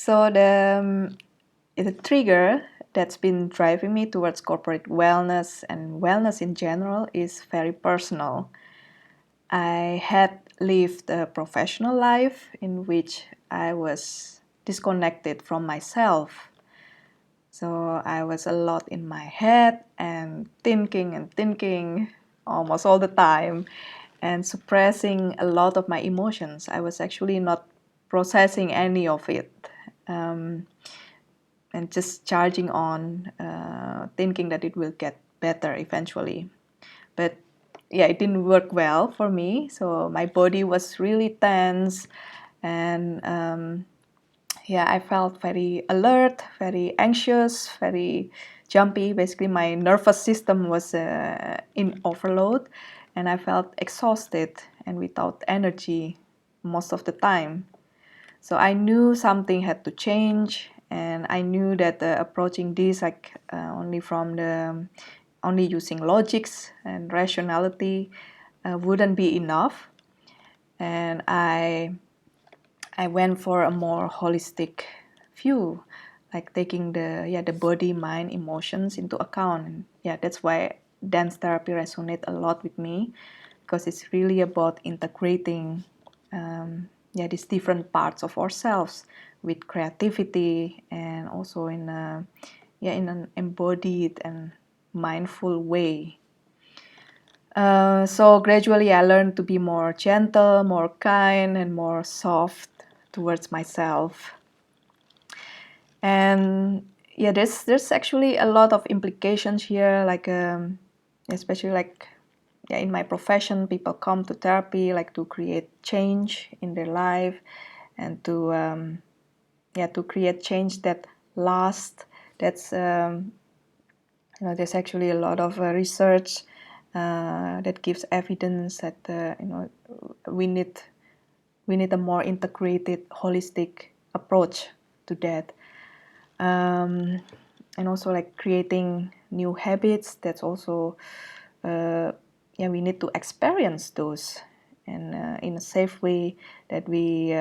So the trigger that's been driving me towards corporate wellness and wellness in general is very personal. I had lived a professional life in which I was disconnected from myself. So I was a lot in my head and thinking almost all the time and suppressing a lot of my emotions. I was actually not processing any of it. Um, and just charging on, thinking that it will get better eventually. But yeah, it didn't work well for me. So my body was really tense, and yeah, I felt very alert, very anxious, very jumpy. Basically, my nervous system was in overload, and I felt exhausted and without energy most of the time. So I knew something had to change, and I knew that approaching this only from the only using logics and rationality wouldn't be enough, and I went for a more holistic view, like taking the body, mind, emotions into account. And yeah, that's why dance therapy resonates a lot with me, because it's really about integrating these different parts of ourselves with creativity and also in an embodied and mindful way. So gradually I learned to be more gentle, more kind, and more soft towards myself. And yeah, there's actually a lot of implications here, especially yeah, in my profession, people come to therapy like to create change in their life and to create change that lasts. That's there's actually a lot of research that gives evidence that we need we need a more integrated, holistic approach to that. And also like creating new habits. That's also we need to experience those and in a safe way that we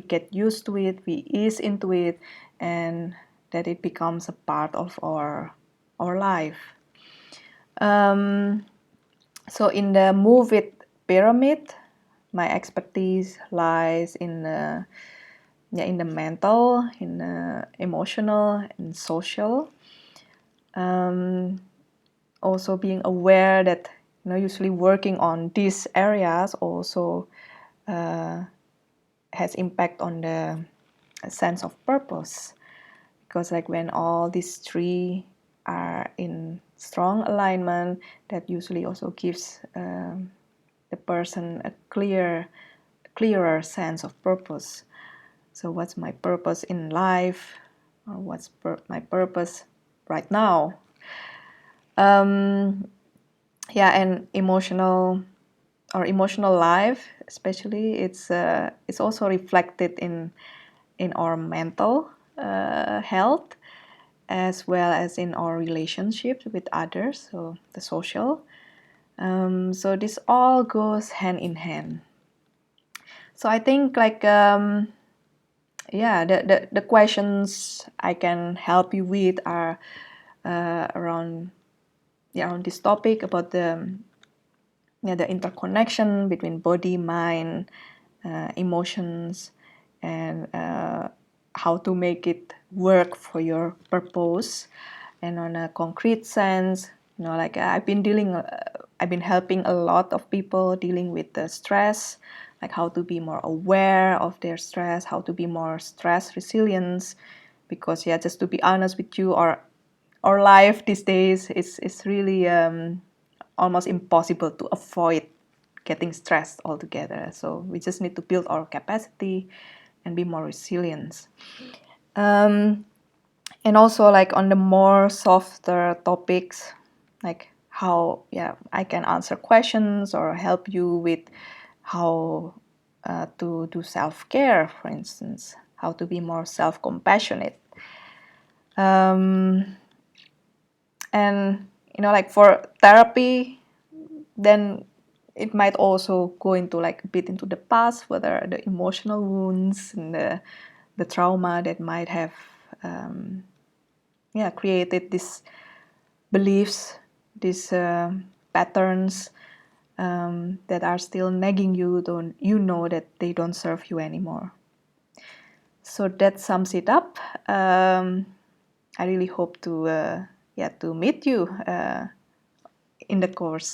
get used to it, we ease into it, and that it becomes a part of our life. So in the Move It pyramid, my expertise lies in the mental, in the emotional, and social. Also being aware that usually working on these areas also has impact on the sense of purpose, because like when all these three are in strong alignment, that usually also gives the person a clearer sense of purpose. So what's my purpose in life, or what's my purpose right now? And emotional life especially, it's also reflected in our mental health, as well as in our relationships with others, so the social. So this all goes hand in hand. So I think the questions I can help you with are around this topic about the interconnection between body, mind, emotions, and how to make it work for your purpose. And on a concrete sense, I've been helping a lot of people dealing with the stress, like how to be more aware of their stress, how to be more stress resilient. Because yeah, just to be honest with you, our life these days is really almost impossible to avoid getting stressed altogether. So we just need to build our capacity and be more resilient. And also like on the more softer topics, like how I can answer questions or help you with how to do self-care, for instance, how to be more self-compassionate. And like for therapy, then it might also go into like a bit into the past, whether the emotional wounds and the trauma that might have created these beliefs, these patterns that are still nagging you. You know that they don't serve you anymore. So that sums it up. I really hope to meet you in the course.